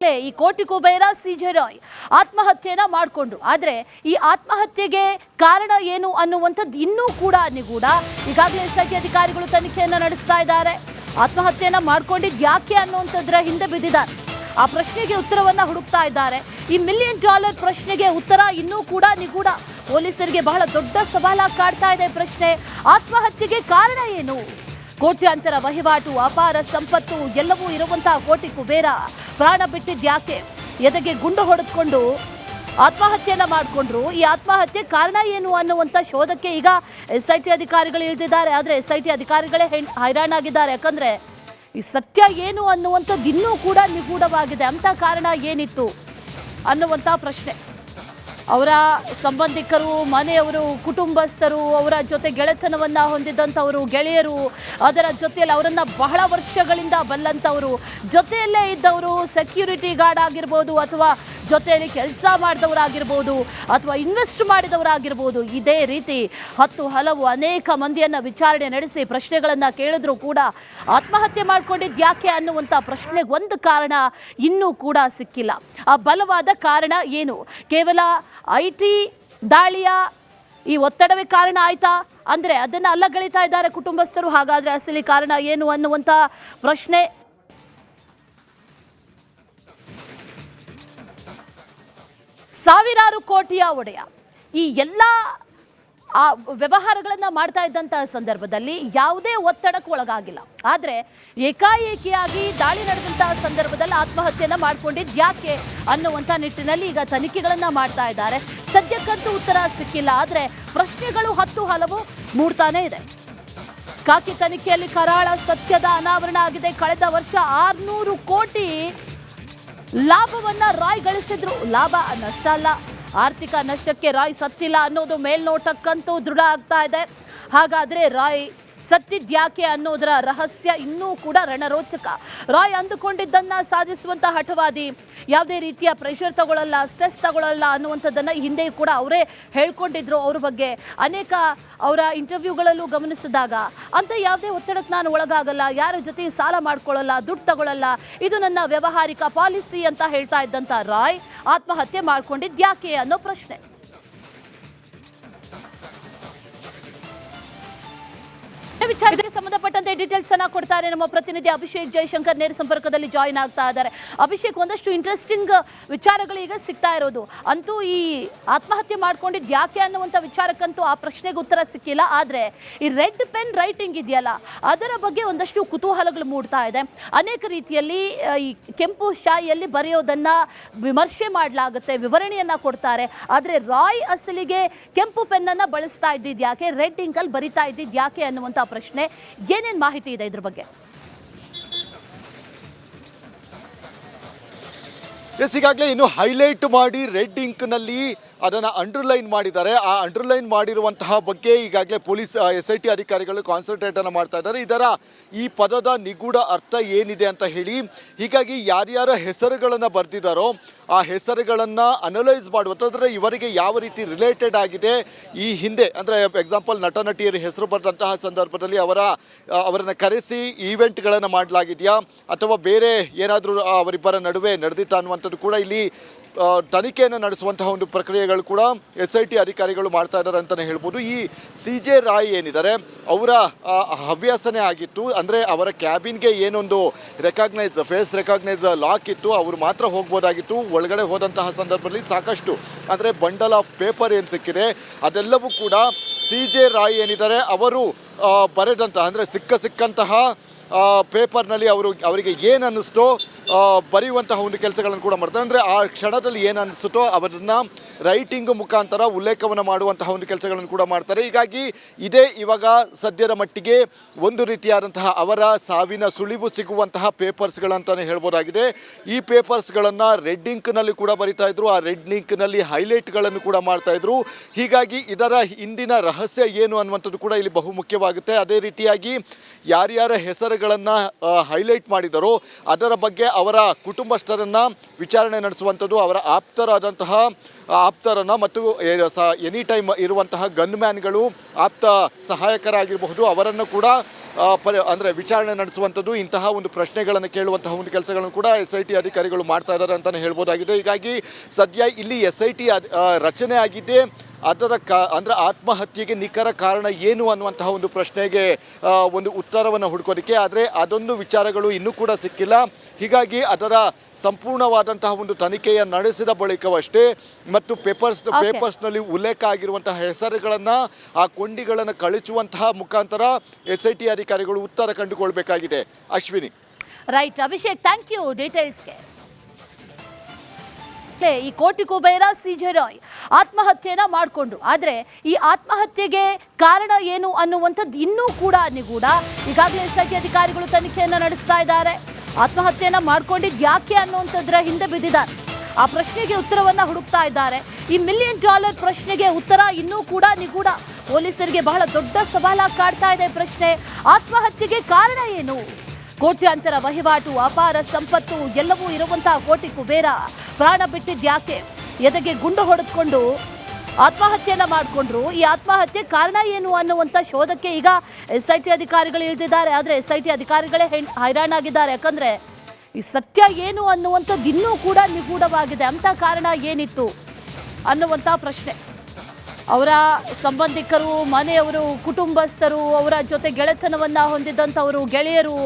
ಮೇಲೆ ಈ ಕೋಟಿ ಕುಬೇರ ಸಿಜೆ ರಾಯ್ ಆತ್ಮಹತ್ಯೆನ ಮಾಡಿಕೊಂಡ್ರು. ಆದರೆ ಈ ಆತ್ಮಹತ್ಯೆಗೆ ಕಾರಣ ಏನು ಅನ್ನುವಂಥದ್ದು ಇನ್ನೂ ಕೂಡ ನಿಗೂಢ. ಈಗಾಗಲೇ SIT ಅಧಿಕಾರಿಗಳು ತನಿಖೆಯನ್ನು ನಡೆಸ್ತಾ ಇದ್ದಾರೆ. ಆತ್ಮಹತ್ಯೆಯನ್ನ ಮಾಡ್ಕೊಂಡಿದ್ದು ಯಾಕೆ ಅನ್ನುವಂಥದ್ರ ಹಿಂದೆ ಬಿದ್ದಿದ್ದಾರೆ. ಆ ಪ್ರಶ್ನೆಗೆ ಉತ್ತರವನ್ನ ಹುಡುಕ್ತಾ ಇದ್ದಾರೆ. ಈ $1 ಮಿಲಿಯನ್ ಪ್ರಶ್ನೆಗೆ ಉತ್ತರ ಇನ್ನೂ ಕೂಡ ನಿಗೂಢ. ಪೊಲೀಸರಿಗೆ ಬಹಳ ದೊಡ್ಡ ಸವಾಲಾಗಿ ಕಾಡ್ತಾ ಇದೆ ಪ್ರಶ್ನೆ. ಆತ್ಮಹತ್ಯೆಗೆ ಕಾರಣ ಏನು? ಕೋಟ್ಯಾಂತರ ವಹಿವಾಟು, ಅಪಾರ ಸಂಪತ್ತು ಎಲ್ಲವೂ ಇರುವಂತಹ ಕೋಟಿ ಕುಬೇರ ಪ್ರಾಣ ಬಿಟ್ಟಿದ್ಯಾಕೆ? ಎದೆಗೆ ಗುಂಡು ಹೊಡೆದುಕೊಂಡು ಆತ್ಮಹತ್ಯೆಯನ್ನ ಮಾಡಿಕೊಂಡ್ರು. ಈ ಆತ್ಮಹತ್ಯೆ ಕಾರಣ ಏನು ಅನ್ನುವಂಥ ಶೋಧಕ್ಕೆ ಈಗ SIT ಅಧಿಕಾರಿಗಳು ಇಳಿದಿದ್ದಾರೆ. ಆದರೆ SIT ಅಧಿಕಾರಿಗಳೇ ಹೈರಾಣಾಗಿದ್ದಾರೆ. ಯಾಕಂದ್ರೆ ಈ ಸತ್ಯ ಏನು ಅನ್ನುವಂಥದ್ದು ಇನ್ನೂ ಕೂಡ ನಿಗೂಢವಾಗಿದೆ. ಅಂತ ಕಾರಣ ಏನಿತ್ತು ಅನ್ನುವಂಥ ಪ್ರಶ್ನೆ. ಅವರ ಸಂಬಂಧಿಕರು, ಮನೆಯವರು, ಕುಟುಂಬಸ್ಥರು, ಅವರ ಜೊತೆ ಗೆಳೆತನವನ್ನು ಹೊಂದಿದ್ದಂಥವರು, ಗೆಳೆಯರು, ಅದರ ಜೊತೆಯಲ್ಲಿ ಅವರನ್ನು ಬಹಳ ವರ್ಷಗಳಿಂದ ಬಲ್ಲಂಥವರು, ಜೊತೆಯಲ್ಲೇ ಇದ್ದವರು, ಸೆಕ್ಯೂರಿಟಿ ಗಾರ್ಡ್ ಆಗಿರ್ಬೋದು, ಅಥವಾ ಜೊತೆಯಲ್ಲಿ ಕೆಲಸ ಮಾಡಿದವರಾಗಿರ್ಬೋದು, ಅಥವಾ ಇನ್ವೆಸ್ಟ್ ಮಾಡಿದವರಾಗಿರ್ಬೋದು, ಇದೇ ರೀತಿ ಹಲವು ಅನೇಕ ಮಂದಿಯನ್ನು ವಿಚಾರಣೆ ನಡೆಸಿ ಪ್ರಶ್ನೆಗಳನ್ನು ಕೇಳಿದ್ರು ಕೂಡ ಆತ್ಮಹತ್ಯೆ ಮಾಡ್ಕೊಂಡಿದ್ದು ಯಾಕೆ ಅನ್ನುವಂಥ ಪ್ರಶ್ನೆಗೆ ಒಂದು ಕಾರಣ ಇನ್ನೂ ಕೂಡ ಸಿಕ್ಕಿಲ್ಲ. ಆ ಬಲವಾದ ಕಾರಣ ಏನು? ಕೇವಲ IT ದಾಳಿಯ ಈ ಒತ್ತಡವೇ ಕಾರಣ ಆಯ್ತಾ ಅಂದರೆ ಅದನ್ನು ಅಲ್ಲಗಳಿತಾ ಇದ್ದಾರೆ ಕುಟುಂಬಸ್ಥರು. ಹಾಗಾದರೆ ಅಸಲಿ ಕಾರಣ ಏನು ಅನ್ನುವಂಥ ಪ್ರಶ್ನೆ. ಸಾವಿರಾರು ಕೋಟಿಯ ಒಡೆಯ ಈ ಎಲ್ಲ ವ್ಯವಹಾರಗಳನ್ನು ಮಾಡ್ತಾ ಇದ್ದಂತಹ ಸಂದರ್ಭದಲ್ಲಿ ಯಾವುದೇ ಒತ್ತಡಕ್ಕೆ ಒಳಗಾಗಿಲ್ಲ. ಆದರೆ ಏಕಾಏಕಿಯಾಗಿ ದಾಳಿ ನಡೆದಂತಹ ಸಂದರ್ಭದಲ್ಲಿ ಆತ್ಮಹತ್ಯೆಯನ್ನ ಮಾಡ್ಕೊಂಡಿದ್ದು ಯಾಕೆ ಅನ್ನುವಂಥ ನಿಟ್ಟಿನಲ್ಲಿ ಈಗ ತನಿಖೆಗಳನ್ನು ಮಾಡ್ತಾ ಇದ್ದಾರೆ. ಸದ್ಯಕ್ಕಂತೂ ಉತ್ತರ ಸಿಕ್ಕಿಲ್ಲ. ಆದರೆ ಪ್ರಶ್ನೆಗಳು ಹಲವು ಮೂಡ್ತಾನೆ ಇದೆ. ಖಾಕಿ ತನಿಖೆಯಲ್ಲಿ ಕರಾಳ ಸತ್ಯದ ಅನಾವರಣ ಆಗಿದೆ. ಕಳೆದ ವರ್ಷ 600 ಕೋಟಿ ಲಾಭವನ್ನ ರಾಯ್ ಗಳಿಸಿದ್ರು. ಲಾಭ ನಷ್ಟ ಅಲ್ಲ, ಆರ್ಥಿಕ ನಷ್ಟಕ್ಕೆ ರಾಯ್ ಸತ್ತಿಲ್ಲ ಅನ್ನೋದು ಮೇಲ್ನೋಟಕ್ಕಂತೂ ದೃಢ ಆಗ್ತಾ ಇದೆ. ಹಾಗಾದ್ರೆ ರಾಯ್ ಸತ್ತಿದ್ಯಾಕೆ ಅನ್ನೋದರ ರಹಸ್ಯ ಇನ್ನೂ ಕೂಡ ರಣರೋಚಕ. ರಾಯ್ ಅಂದುಕೊಂಡಿದ್ದನ್ನ ಸಾಧಿಸುವಂತ ಹಠವಾದಿ, ಯಾವುದೇ ರೀತಿಯ ಪ್ರೆಷರ್ ತಗೊಳ್ಳಲ್ಲ, ಸ್ಟ್ರೆಸ್ ತಗೊಳ್ಳಲ್ಲ ಅನ್ನುವಂಥದ್ದನ್ನು ಹಿಂದೆ ಕೂಡ ಅವರೇ ಹೇಳ್ಕೊಂಡಿದ್ರು. ಅವ್ರ ಬಗ್ಗೆ ಅನೇಕ ಅವರ ಇಂಟರ್ವ್ಯೂಗಳಲ್ಲೂ ಗಮನಿಸಿದಾಗ ಅಂತ ಯಾವುದೇ ಒತ್ತಡಕ್ಕೆ ನಾನು ಒಳಗಾಗಲ್ಲ, ಯಾರ ಜೊತೆ ಸಾಲ ಮಾಡ್ಕೊಳ್ಳಲ್ಲ, ದುಡ್ಡು ತಗೊಳ್ಳಲ್ಲ, ಇದು ನನ್ನ ವ್ಯಾವಹಾರಿಕ ಪಾಲಿಸಿ ಅಂತ ಹೇಳ್ತಾ ಇದ್ದಂಥ ರಾಯ್ ಆತ್ಮಹತ್ಯೆ ಮಾಡ್ಕೊಂಡಿದ್ದು ಯಾಕೆ ಅನ್ನೋ ಪ್ರಶ್ನೆ. ವಿಚಾರಕ್ಕೆ ಸಂಬಂಧಪಟ್ಟಂತೆ ಡೀಟೇಲ್ಸ್ ಅನ್ನ ಕೊಡ್ತಾರೆ ನಮ್ಮ ಪ್ರತಿನಿಧಿ ಅಭಿಷೇಕ್ ಜೈಶಂಕರ್. ನೇರ ಸಂಪರ್ಕದಲ್ಲಿ ಜಾಯಿನ್ ಆಗ್ತಾ ಇದ್ದಾರೆ. ಅಭಿಷೇಕ್, ಒಂದಷ್ಟು ಇಂಟ್ರೆಸ್ಟಿಂಗ್ ವಿಚಾರಗಳು ಈಗ ಸಿಗ್ತಾ ಇರೋದು. ಅಂತೂ ಈ ಆತ್ಮಹತ್ಯೆ ಮಾಡ್ಕೊಂಡಿದ್ದು ಯಾಕೆ ಅನ್ನುವಂಥ ವಿಚಾರಕ್ಕಂತೂ ಆ ಪ್ರಶ್ನೆಗೆ ಉತ್ತರ ಸಿಕ್ಕಿಲ್ಲ. ಆದರೆ ಈ ರೆಡ್ ಪೆನ್ ರೈಟಿಂಗ್ ಇದೆಯಲ್ಲ, ಅದರ ಬಗ್ಗೆ ಒಂದಷ್ಟು ಕುತೂಹಲಗಳು ಮೂಡ್ತಾ ಇದೆ. ಅನೇಕ ರೀತಿಯಲ್ಲಿ ಈ ಕೆಂಪು ಶಾಯಿಯಲ್ಲಿ ಬರೆಯೋದನ್ನ ವಿಮರ್ಶೆ ಮಾಡಲಾಗುತ್ತೆ, ವಿವರಣೆಯನ್ನ ಕೊಡ್ತಾರೆ. ಆದರೆ ರಾಯ್ ಅಸಲಿಗೆ ಕೆಂಪು ಪೆನ್ನನ್ನ ಬಳಸ್ತಾ ಇದ್ದಿದ್ದು ಯಾಕೆ, ರೆಡ್ ಇಂಕಲ್ಲಿ ಬರಿತಾ ಇದ್ದಿದ್ದು ಯಾಕೆ ಅನ್ನುವಂಥ ಪ್ರಶ್ನೆ. ಏನೇನ್ ಮಾಹಿತಿ ಇದೆ ಇದ್ರ ಬಗ್ಗೆ? ಈಗಾಗಲೇ ಇನ್ನು ಹೈಲೈಟ್ ಮಾಡಿ ರೆಡ್ ಇಂಕ್ನಲ್ಲಿ ಅದನ್ನು ಅಂಡರ್ಲೈನ್ ಮಾಡಿದ್ದಾರೆ. ಆ ಅಂಡರ್ಲೈನ್ ಮಾಡಿರುವಂತಹ ಬಗ್ಗೆ ಈಗಾಗಲೇ ಪೊಲೀಸ್ SIT ಅಧಿಕಾರಿಗಳು ಕಾನ್ಸಂಟ್ರೇಟನ್ನು ಮಾಡ್ತಾ ಇದ್ದಾರೆ. ಇದರ ಈ ಪದದ ನಿಗೂಢ ಅರ್ಥ ಏನಿದೆ ಅಂತ ಹೇಳಿ. ಹೀಗಾಗಿ ಯಾರ್ಯಾರ ಹೆಸರುಗಳನ್ನು ಬರೆದಿದ್ದಾರೋ ಆ ಹೆಸರುಗಳನ್ನು ಅನಲೈಸ್ ಮಾಡುವಂಥದ್ರೆ ಇವರಿಗೆ ಯಾವ ರೀತಿ ರಿಲೇಟೆಡ್ ಆಗಿದೆ ಈ ಹಿಂದೆ, ಅಂದರೆ ಎಕ್ಸಾಂಪಲ್ ನಟ ನಟಿಯರ ಹೆಸರು ಬರೆದಂತಹ ಸಂದರ್ಭದಲ್ಲಿ ಅವರನ್ನು ಕರೆಸಿ ಈವೆಂಟ್ಗಳನ್ನು ಮಾಡಲಾಗಿದೆಯಾ ಅಥವಾ ಬೇರೆ ಏನಾದರೂ ಅವರಿಬ್ಬರ ನಡುವೆ ನಡೆದಿತ್ತಾ ಅನ್ನುವಂಥದ್ದು ಕೂಡ ಇಲ್ಲಿ ತನಿಖೆಯನ್ನು ನಡೆಸುವಂತಹ ಒಂದು ಪ್ರಕ್ರಿಯೆಗಳು ಕೂಡ SIT ಅಧಿಕಾರಿಗಳು ಮಾಡ್ತಾ ಇದ್ದಾರೆ ಅಂತಲೇ ಹೇಳ್ಬೋದು. ಈ CJ ರಾಯ್ ಏನಿದ್ದಾರೆ ಅವರ ಹವ್ಯಾಸನೇ ಆಗಿತ್ತು. ಅಂದರೆ ಅವರ ಕ್ಯಾಬಿನ್ಗೆ ಏನೊಂದು ಫೇಸ್ ರೆಕಾಗ್ನೈಸ್ ಲಾಕ್ ಇತ್ತು, ಅವರು ಮಾತ್ರ ಹೋಗ್ಬೋದಾಗಿತ್ತು. ಒಳಗಡೆ ಹೋದಂತಹ ಸಂದರ್ಭದಲ್ಲಿ ಸಾಕಷ್ಟು ಅಂದರೆ ಬಂಡಲ್ ಆಫ್ ಪೇಪರ್ ಏನು ಸಿಕ್ಕಿದೆ ಅದೆಲ್ಲವೂ ಕೂಡ CJ ರಾಯ್ ಏನಿದ್ದಾರೆ ಅವರು ಬರೆದಂತಹ, ಅಂದರೆ ಸಿಕ್ಕಂತಹ ಪೇಪರ್ನಲ್ಲಿ ಅವರಿಗೆ ಏನು ಅನ್ನಿಸ್ತೋ ಬರೆಯುವಂತಹ ಒಂದು ಕೆಲಸಗಳನ್ನು ಕೂಡ ಮಾಡ್ತಾರೆ. ಅಂದರೆ ಆ ಕ್ಷಣದಲ್ಲಿ ಏನು ಅನಿಸುತ್ತೋ ಅವರನ್ನು ರೈಟಿಂಗ್ ಮುಖಾಂತರ ಉಲ್ಲೇಖವನ್ನು ಮಾಡುವಂತಹ ಒಂದು ಕೆಲಸಗಳನ್ನು ಕೂಡ ಮಾಡ್ತಾರೆ. ಹೀಗಾಗಿ ಇದೇ ಇವಾಗ ಸದ್ಯದ ಮಟ್ಟಿಗೆ ಒಂದು ರೀತಿಯಾದಂತಹ ಅವರ ಸಾವಿನ ಸುಳಿವು ಸಿಗುವಂತಹ ಪೇಪರ್ಸ್ಗಳಂತಲೇ ಹೇಳ್ಬೋದಾಗಿದೆ. ಈ ಪೇಪರ್ಸ್ಗಳನ್ನು ರೆಡ್ ಇಂಕ್ನಲ್ಲಿ ಕೂಡ ಬರಿತಾ ಇದ್ರು, ಆ ರೆಡ್ ಇಂಕ್ನಲ್ಲಿ ಹೈಲೈಟ್ಗಳನ್ನು ಕೂಡ ಮಾಡ್ತಾ ಇದ್ರು. ಹೀಗಾಗಿ ಇದರ ಹಿಂದಿನ ರಹಸ್ಯ ಏನು ಅನ್ನುವಂಥದ್ದು ಕೂಡ ಇಲ್ಲಿ ಬಹುಮುಖ್ಯವಾಗುತ್ತೆ. ಅದೇ ರೀತಿಯಾಗಿ ಯಾರ್ಯಾರ ಹೆಸರುಗಳನ್ನು ಹೈಲೈಟ್ ಮಾಡಿದರೋ ಅದರ ಬಗ್ಗೆ ಅವರ ಕುಟುಂಬಸ್ಥರನ್ನು ವಿಚಾರಣೆ ನಡೆಸುವಂಥದ್ದು, ಅವರ ಆಪ್ತರನ್ನು ಮತ್ತು ಎನಿ ಟೈಮ್ ಇರುವಂತಹ ಗನ್ ಮ್ಯಾನ್ಗಳು, ಆಪ್ತ ಸಹಾಯಕರಾಗಿರಬಹುದು, ಅವರನ್ನು ಕೂಡ ಅಂದರೆ ವಿಚಾರಣೆ ನಡೆಸುವಂಥದ್ದು, ಇಂತಹ ಒಂದು ಪ್ರಶ್ನೆಗಳನ್ನು ಕೇಳುವಂತಹ ಒಂದು ಕೆಲಸಗಳನ್ನು ಕೂಡ SIT ಅಧಿಕಾರಿಗಳು ಮಾಡ್ತಾ ಇದ್ದಾರೆ ಅಂತಲೇ ಹೇಳ್ಬೋದಾಗಿದೆ. ಹೀಗಾಗಿ ಸದ್ಯ ಇಲ್ಲಿ SIT ರಚನೆ ಆಗಿದ್ದೇ ಅದರ ಅಂದರೆ ಆತ್ಮಹತ್ಯೆಗೆ ನಿಖರ ಕಾರಣ ಏನು ಅನ್ನುವಂತಹ ಒಂದು ಪ್ರಶ್ನೆಗೆ ಒಂದು ಉತ್ತರವನ್ನು ಹುಡುಕೋದಕ್ಕೆ. ಆದರೆ ಅದೊಂದು ವಿಚಾರಗಳು ಇನ್ನೂ ಕೂಡ ಸಿಕ್ಕಿಲ್ಲ. ಹೀಗಾಗಿ ಅದರ ಸಂಪೂರ್ಣವಾದಂತಹ ಒಂದು ತನಿಖೆಯ ನಡೆಸಿದ ಬಳಿಕವಷ್ಟೇ ಮತ್ತು ಪೇಪರ್ಸ್ನಲ್ಲಿ ಉಲ್ಲೇಖ ಆಗಿರುವಂತಹ ಹೆಸರುಗಳನ್ನು ಆ ಕೊಂಡಿಗಳನ್ನು ಕಳಿಸುವಂತಹ ಮುಖಾಂತರ SIT ಅಧಿಕಾರಿಗಳು ಉತ್ತರ ಕಂಡುಕೊಳ್ಬೇಕಾಗಿದೆ. Ashwini. Right Abhishek, thank you ಡೀಟೇಲ್ಸ್ಗೆ. ಈ ಕೋಟಿ ಕುಬೇರ CJ ರಾಯ್ ಆತ್ಮಹತ್ಯೆನ ಮಾಡಿಕೊಂಡ್ರು. ಆದರೆ ಈ ಆತ್ಮಹತ್ಯೆಗೆ ಕಾರಣ ಏನು ಅನ್ನುವಂಥದ್ದು ಇನ್ನೂ ಕೂಡ ನಿಗೂಢ. ಈಗಾಗಲೇ SIT ಅಧಿಕಾರಿಗಳು ತನಿಖೆಯನ್ನು ನಡೆಸ್ತಾ ಇದ್ದಾರೆ. ಆತ್ಮಹತ್ಯೆನ ಮಾಡ್ಕೊಂಡಿದ್ದು ಯಾಕೆ ಅನ್ನುವಂಥದ್ರ ಹಿಂದೆ ಬಿದ್ದಿದ್ದಾರೆ. ಆ ಪ್ರಶ್ನೆಗೆ ಉತ್ತರವನ್ನ ಹುಡುಕ್ತಾ ಇದ್ದಾರೆ. ಈ $1 ಮಿಲಿಯನ್ ಪ್ರಶ್ನೆಗೆ ಉತ್ತರ ಇನ್ನೂ ಕೂಡ ನಿಗೂಢ. ಪೊಲೀಸರಿಗೆ ಬಹಳ ದೊಡ್ಡ ಸವಾಲಾಗಿ ಕಾಡ್ತಾ ಇದೆ ಪ್ರಶ್ನೆ. ಆತ್ಮಹತ್ಯೆಗೆ ಕಾರಣ ಏನು? ಕೋಟ್ಯಾಂತರ ವಹಿವಾಟು, ಅಪಾರ ಸಂಪತ್ತು ಎಲ್ಲವೂ ಇರುವಂತಹ ಕೋಟಿ ಕುಬೇರ ಪ್ರಾಣ ಬಿಟ್ಟಿದ್ಯಾಕೆ? ಎದೆಗೆ ಗುಂಡು ಹೊಡೆದುಕೊಂಡು ಆತ್ಮಹತ್ಯೆಯನ್ನ ಮಾಡಿಕೊಂಡ್ರು. ಈ ಆತ್ಮಹತ್ಯೆ ಕಾರಣ ಏನು ಅನ್ನುವಂಥ ಶೋಧಕ್ಕೆ ಈಗ SIT ಅಧಿಕಾರಿಗಳು ಇಳಿದಿದ್ದಾರೆ. ಆದರೆ SIT ಅಧಿಕಾರಿಗಳೇ ಹೈರಾಣಾಗಿದ್ದಾರೆ. ಯಾಕಂದ್ರೆ ಈ ಸತ್ಯ ಏನು ಅನ್ನುವಂಥದ್ದು ಇನ್ನೂ ಕೂಡ ನಿಗೂಢವಾಗಿದೆ. ಅಂತ ಕಾರಣ ಏನಿತ್ತು ಅನ್ನುವಂಥ ಪ್ರಶ್ನೆ. ಅವರ ಸಂಬಂಧಿಕರು, ಮನೆಯವರು, ಕುಟುಂಬಸ್ಥರು, ಅವರ ಜೊತೆ ಗೆಳೆತನವನ್ನು ಹೊಂದಿದ್ದಂಥವರು, ಗೆಳೆಯರು,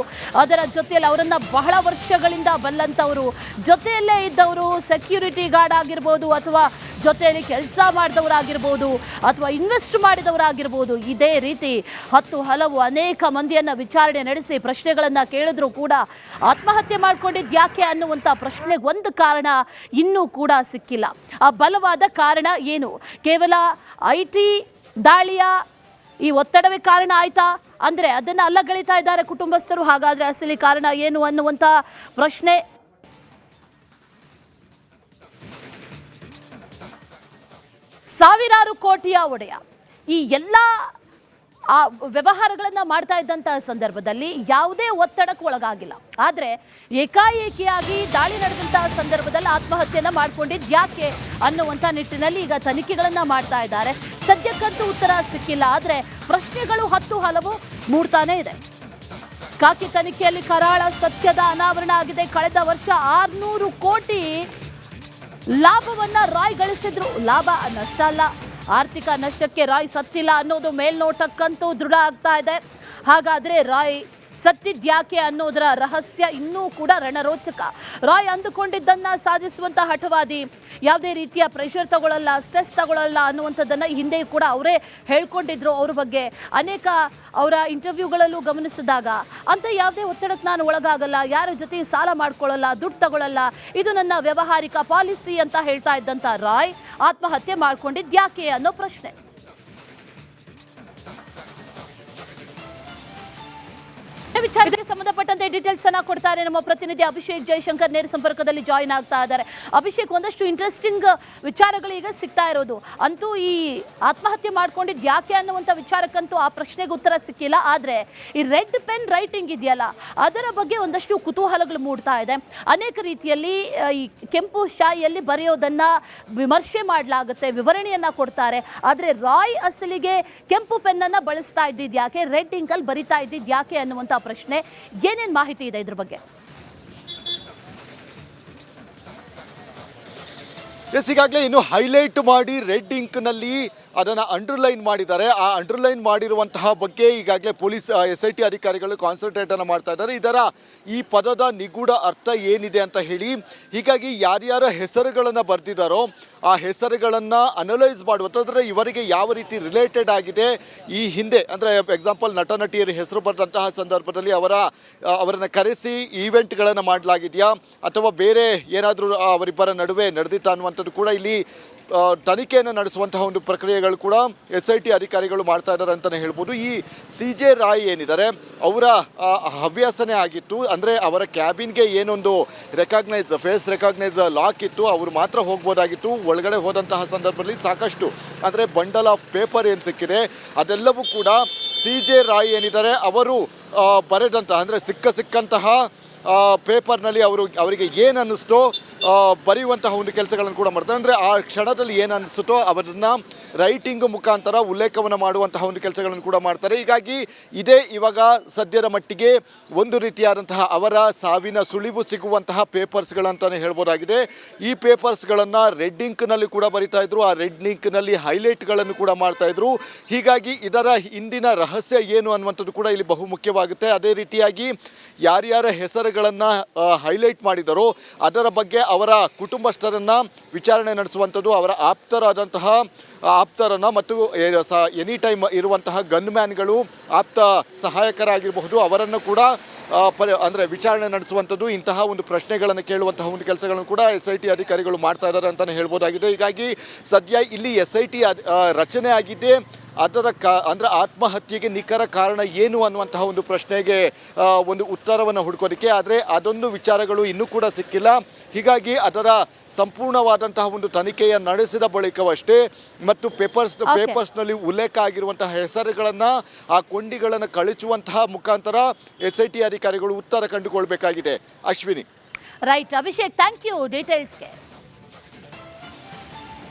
ಅದರ ಜೊತೆಯಲ್ಲಿ ಅವರನ್ನು ಬಹಳ ವರ್ಷಗಳಿಂದ ಬಲ್ಲಂಥವರು, ಜೊತೆಯಲ್ಲೇ ಇದ್ದವರು, ಸೆಕ್ಯೂರಿಟಿ ಗಾರ್ಡ್ ಆಗಿರ್ಬೋದು ಅಥವಾ ಜೊತೆಯಲ್ಲಿ ಕೆಲಸ ಮಾಡಿದವರಾಗಿರ್ಬೋದು ಅಥವಾ ಇನ್ವೆಸ್ಟ್ ಮಾಡಿದವರಾಗಿರ್ಬೋದು, ಇದೇ ರೀತಿ ಹಲವು ಅನೇಕ ಮಂದಿಯನ್ನು ವಿಚಾರಣೆ ನಡೆಸಿ ಪ್ರಶ್ನೆಗಳನ್ನು ಕೇಳಿದ್ರು ಕೂಡ ಆತ್ಮಹತ್ಯೆ ಮಾಡ್ಕೊಂಡಿದ್ದು ಯಾಕೆ ಅನ್ನುವಂಥ ಪ್ರಶ್ನೆಗೆ ಒಂದು ಕಾರಣ ಇನ್ನೂ ಕೂಡ ಸಿಕ್ಕಿಲ್ಲ. ಆ ಬಲವಾದ ಕಾರಣ ಏನು? ಕೇವಲ IT ದಾಳಿಯ ಈ ಒತ್ತಡವೇ ಕಾರಣ ಆಯ್ತಾ ಅಂದರೆ ಅದನ್ನು ಅಲ್ಲಗಳಿತಾ ಇದ್ದಾರೆ ಕುಟುಂಬಸ್ಥರು. ಹಾಗಾದರೆ ಅಸಲಿ ಕಾರಣ ಏನು ಅನ್ನುವಂಥ ಪ್ರಶ್ನೆ. ಸಾವಿರಾರು ಕೋಟಿಯ ಒಡೆಯ ಈ ಎಲ್ಲ ವ್ಯವಹಾರಗಳನ್ನು ಮಾಡ್ತಾ ಇದ್ದಂತಹ ಸಂದರ್ಭದಲ್ಲಿ ಯಾವುದೇ ಒತ್ತಡಕ್ಕೆ ಒಳಗಾಗಿಲ್ಲ. ಆದರೆ ಏಕಾಏಕಿಯಾಗಿ ದಾಳಿ ನಡೆದಂತಹ ಸಂದರ್ಭದಲ್ಲಿ ಆತ್ಮಹತ್ಯೆಯನ್ನ ಮಾಡ್ಕೊಂಡಿದ್ದು ಯಾಕೆ ಅನ್ನುವಂಥ ನಿಟ್ಟಿನಲ್ಲಿ ಈಗ ತನಿಖೆಗಳನ್ನು ಮಾಡ್ತಾ ಇದ್ದಾರೆ. ಸದ್ಯಕ್ಕಂತೂ ಉತ್ತರ ಸಿಕ್ಕಿಲ್ಲ. ಆದರೆ ಪ್ರಶ್ನೆಗಳು ಹಲವು ಮೂಡ್ತಾನೆ ಇದೆ. ಖಾಕಿ ತನಿಖೆಯಲ್ಲಿ ಕರಾಳ ಸತ್ಯದ ಅನಾವರಣ ಆಗಿದೆ. ಕಳೆದ ವರ್ಷ 600 ಕೋಟಿ ಲಾಭವನ್ನ ರಾಯ್ ಗಳಿಸಿದ್ರು. ಲಾಭ ನಷ್ಟ ಅಲ್ಲ, ಆರ್ಥಿಕ ನಷ್ಟಕ್ಕೆ ರಾಯ್ ಸತ್ತಿಲ್ಲ ಅನ್ನೋದು ಮೇಲ್ನೋಟಕ್ಕಂತೂ ದೃಢ ಆಗ್ತಾ ಇದೆ. ಹಾಗಾದ್ರೆ ರಾಯ್ ಸತ್ತಿದ್ಯಾಕೆ ಅನ್ನೋದರ ರಹಸ್ಯ ಇನ್ನೂ ಕೂಡ ರಣರೋಚಕ. ರಾಯ್ ಅಂದುಕೊಂಡಿದ್ದನ್ನ ಸಾಧಿಸುವಂತ ಹಠವಾದಿ, ಯಾವುದೇ ರೀತಿಯ ಪ್ರೆಷರ್ ತಗೊಳ್ಳಲ್ಲ, ಸ್ಟ್ರೆಸ್ ತಗೊಳ್ಳಲ್ಲ ಅನ್ನುವಂಥದ್ದನ್ನ ಹಿಂದೆ ಕೂಡ ಅವರೇ ಹೇಳ್ಕೊಂಡಿದ್ರು. ಅವ್ರ ಬಗ್ಗೆ ಅನೇಕ ಅವರ ಇಂಟರ್ವ್ಯೂಗಳಲ್ಲೂ ಗಮನಿಸಿದಾಗ ಅಂತ ಯಾವುದೇ ಒತ್ತಡಕ್ಕೆ ನಾನು ಒಳಗಾಗಲ್ಲ, ಯಾರ ಜೊತೆ ಸಾಲ ಮಾಡ್ಕೊಳ್ಳಲ್ಲ, ದುಡ್ಡು ತಗೊಳ್ಳಲ್ಲ, ಇದು ನನ್ನ ವ್ಯಾವಹಾರಿಕ ಪಾಲಿಸಿ ಅಂತ ಹೇಳ್ತಾ ಇದ್ದಂಥ ರಾಯ್ ಆತ್ಮಹತ್ಯೆ ಮಾಡ್ಕೊಂಡಿದ್ಯಾಕೆ ಅನ್ನೋ ಪ್ರಶ್ನೆ. ವಿಚಾರಕ್ಕೆ ಸಂಬಂಧಪಟ್ಟಂತೆ ಡೀಟೇಲ್ಸ್ ಅನ್ನ ಕೊಡ್ತಾರೆ ನಮ್ಮ ಪ್ರತಿನಿಧಿ ಅಭಿಷೇಕ್ ಜೈಶಂಕರ್. ನೇರ ಸಂಪರ್ಕದಲ್ಲಿ ಜಾಯಿನ್ ಆಗ್ತಾ ಇದ್ದಾರೆ. ಅಭಿಷೇಕ್, ಒಂದಷ್ಟು ಇಂಟ್ರೆಸ್ಟಿಂಗ್ ವಿಚಾರಗಳು ಈಗ ಸಿಗ್ತಾ ಇರೋದು. ಅಂತೂ ಈ ಆತ್ಮಹತ್ಯೆ ಮಾಡ್ಕೊಂಡಿದ್ದು ಯಾಕೆ ಅನ್ನುವಂಥ ವಿಚಾರಕ್ಕಂತೂ ಆ ಪ್ರಶ್ನೆಗೆ ಉತ್ತರ ಸಿಕ್ಕಿಲ್ಲ. ಆದರೆ ಈ ರೆಡ್ ಪೆನ್ ರೈಟಿಂಗ್ ಇದೆಯಲ್ಲ, ಅದರ ಬಗ್ಗೆ ಒಂದಷ್ಟು ಕುತೂಹಲಗಳು ಮೂಡ್ತಾ ಇದೆ. ಅನೇಕ ರೀತಿಯಲ್ಲಿ ಈ ಕೆಂಪು ಶಾಯಿಯಲ್ಲಿ ಬರೆಯೋದನ್ನ ವಿಮರ್ಶೆ ಮಾಡಲಾಗುತ್ತೆ, ವಿವರಣೆಯನ್ನ ಕೊಡ್ತಾರೆ. ಆದರೆ ರಾಯ್ ಅಸಲಿಗೆ ಕೆಂಪು ಪೆನ್ನನ್ನ ಬಳಸ್ತಾ ಇದ್ದಿದ್ದು ಯಾಕೆ, ರೆಡ್ ಇಂಕಲ್ಲಿ ಬರಿತಾ ಇದ್ದಿದ್ದು ಯಾಕೆ ಅನ್ನುವಂಥ ಪ್ರಶ್ನೆ. ಏನೇನ್ ಮಾಹಿತಿ ಇದೆ ಇದ್ರ ಬಗ್ಗೆ? ಈಗಾಗಲೇ ಇನ್ನು ಹೈಲೈಟ್ ಮಾಡಿ ರೆಡ್ ಇಂಕ್ನಲ್ಲಿ ಅದನ್ನು ಅಂಡರ್ಲೈನ್ ಮಾಡಿದ್ದಾರೆ. ಆ ಅಂಡರ್ಲೈನ್ ಮಾಡಿರುವಂತಹ ಬಗ್ಗೆ ಈಗಾಗಲೇ ಪೊಲೀಸ್ SIT ಅಧಿಕಾರಿಗಳು ಕಾನ್ಸಂಟ್ರೇಟನ್ನು ಮಾಡ್ತಾ ಇದ್ದಾರೆ. ಇದರ ಈ ಪದದ ನಿಗೂಢ ಅರ್ಥ ಏನಿದೆ ಅಂತ ಹೇಳಿ. ಹೀಗಾಗಿ ಯಾರ್ಯಾರ ಹೆಸರುಗಳನ್ನು ಬರೆದಿದ್ದಾರೋ ಆ ಹೆಸರುಗಳನ್ನು ಅನಲೈಸ್ ಮಾಡುವಂಥದ್ರೆ ಇವರಿಗೆ ಯಾವ ರೀತಿ ರಿಲೇಟೆಡ್ ಆಗಿದೆ. ಈ ಹಿಂದೆ ಅಂದರೆ ಎಕ್ಸಾಂಪಲ್ ನಟ ನಟಿಯರ ಹೆಸರು ಬರೆದಂತಹ ಸಂದರ್ಭದಲ್ಲಿ ಅವರನ್ನು ಕರೆಸಿ ಈವೆಂಟ್ಗಳನ್ನು ಮಾಡಲಾಗಿದೆಯಾ ಅಥವಾ ಬೇರೆ ಏನಾದರೂ ಅವರಿಬ್ಬರ ನಡುವೆ ನಡೆದಿತ್ತ ಅನ್ನುವಂಥದ್ದು ಕೂಡ ಇಲ್ಲಿ ತನಿಖೆಯನ್ನು ನಡೆಸುವಂತಹ ಒಂದು ಪ್ರಕ್ರಿಯೆಗಳು ಕೂಡ SIT ಅಧಿಕಾರಿಗಳು ಮಾಡ್ತಾ ಇದ್ದಾರೆ ಅಂತಲೇ ಹೇಳ್ಬೋದು. ಈ CJ ರಾಯ್ ಏನಿದ್ದಾರೆ ಅವರ ಹವ್ಯಾಸನೇ ಆಗಿತ್ತು. ಅಂದರೆ ಅವರ ಕ್ಯಾಬಿನ್ಗೆ ಏನೊಂದು ಫೇಸ್ ರೆಕಾಗ್ನೈಸ್ ಲಾಕ್ ಇತ್ತು, ಅವರು ಮಾತ್ರ ಹೋಗ್ಬೋದಾಗಿತ್ತು. ಒಳಗಡೆ ಹೋದಂತಹ ಸಂದರ್ಭದಲ್ಲಿ ಸಾಕಷ್ಟು ಅಂದರೆ ಬಂಡಲ್ ಆಫ್ ಪೇಪರ್ ಏನು ಸಿಕ್ಕಿದೆ ಅದೆಲ್ಲವೂ ಕೂಡ CJ ರಾಯ್ ಏನಿದ್ದಾರೆ ಅವರು ಬರೆದಂತಹ ಅಂದರೆ ಸಿಕ್ಕಂತಹ ಪೇಪರ್ನಲ್ಲಿ ಅವರಿಗೆ ಏನು ಅನ್ನಿಸ್ತೋ ಬರೆಯುವಂತಹ ಒಂದು ಕೆಲಸಗಳನ್ನು ಕೂಡ ಮಾಡ್ತಾರೆ. ಅಂದರೆ ಆ ಕ್ಷಣದಲ್ಲಿ ಏನು ಅನಿಸುತ್ತೋ ಅವರನ್ನು ರೈಟಿಂಗ್ ಮುಖಾಂತರ ಉಲ್ಲೇಖವನ್ನು ಮಾಡುವಂತಹ ಒಂದು ಕೆಲಸಗಳನ್ನು ಕೂಡ ಮಾಡ್ತಾರೆ. ಹೀಗಾಗಿ ಇದೇ ಇವಾಗ ಸದ್ಯದ ಮಟ್ಟಿಗೆ ಒಂದು ರೀತಿಯಾದಂತಹ ಅವರ ಸಾವಿನ ಸುಳಿವು ಸಿಗುವಂತಹ ಪೇಪರ್ಸ್ಗಳಂತಾನೆ ಹೇಳ್ಬೋದಾಗಿದೆ. ಈ ಪೇಪರ್ಸ್ಗಳನ್ನು ರೆಡ್ ಇಂಕ್ನಲ್ಲಿ ಕೂಡ ಬರಿತಾ ಇದ್ರು, ಆ ರೆಡ್ ಇಂಕ್ನಲ್ಲಿ ಹೈಲೈಟ್ಗಳನ್ನು ಕೂಡ ಮಾಡ್ತಾ ಇದ್ರು. ಹೀಗಾಗಿ ಇದರ ಹಿಂದಿನ ರಹಸ್ಯ ಏನು ಅನ್ನುವಂಥದ್ದು ಕೂಡ ಇಲ್ಲಿ ಬಹುಮುಖ್ಯವಾಗುತ್ತೆ. ಅದೇ ರೀತಿಯಾಗಿ ಯಾರ್ಯಾರ ಹೆಸರುಗಳನ್ನು ಹೈಲೈಟ್ ಮಾಡಿದರೋ ಅದರ ಬಗ್ಗೆ ಅವರ ಕುಟುಂಬಸ್ಥರನ್ನು ವಿಚಾರಣೆ ನಡೆಸುವಂಥದ್ದು, ಅವರ ಆಪ್ತರನ್ನು ಮತ್ತು ಎನಿ ಟೈಮ್ ಇರುವಂತಹ ಗನ್ಮ್ಯಾನ್ಗಳು, ಆಪ್ತ ಸಹಾಯಕರಾಗಿರಬಹುದು, ಅವರನ್ನು ಕೂಡ ಅಂದರೆ ವಿಚಾರಣೆ ನಡೆಸುವಂಥದ್ದು, ಇಂತಹ ಒಂದು ಪ್ರಶ್ನೆಗಳನ್ನು ಕೇಳುವಂತಹ ಒಂದು ಕೆಲಸಗಳನ್ನು ಕೂಡ SIT ಅಧಿಕಾರಿಗಳು ಮಾಡ್ತಾ ಇದ್ದಾರೆ ಅಂತಲೇ ಹೇಳ್ಬೋದಾಗಿದೆ. ಹೀಗಾಗಿ ಸದ್ಯ ಇಲ್ಲಿ SIT ರಚನೆ ಆಗಿದ್ದೇ ಅದರ ಅಂದರೆ ಆತ್ಮಹತ್ಯೆಗೆ ನಿಖರ ಕಾರಣ ಏನು ಅನ್ನುವಂತಹ ಒಂದು ಪ್ರಶ್ನೆಗೆ ಒಂದು ಉತ್ತರವನ್ನು ಹುಡುಕೋದಕ್ಕೆ, ಆದರೆ ಅದೊಂದು ವಿಚಾರಗಳು ಇನ್ನೂ ಕೂಡ ಸಿಕ್ಕಿಲ್ಲ. ಹೀಗಾಗಿ ಅದರ ಸಂಪೂರ್ಣವಾದಂತಹ ಒಂದು ತನಿಖೆಯ ನಡೆಸಿದ ಬಳಿಕವಷ್ಟೇ ಮತ್ತು ಪೇಪರ್ಸ್ನಲ್ಲಿ ಉಲ್ಲೇಖ ಆಗಿರುವಂತಹ ಹೆಸರುಗಳನ್ನು, ಆ ಕೊಂಡಿಗಳನ್ನು ಕಳಿಸುವಂತಹ ಮುಖಾಂತರ SIT ಅಧಿಕಾರಿಗಳು ಉತ್ತರ ಕಂಡುಕೊಳ್ಬೇಕಾಗಿದೆ. Ashwini. Right Abhishek, thank you ಡೀಟೇಲ್ಸ್ಗೆ.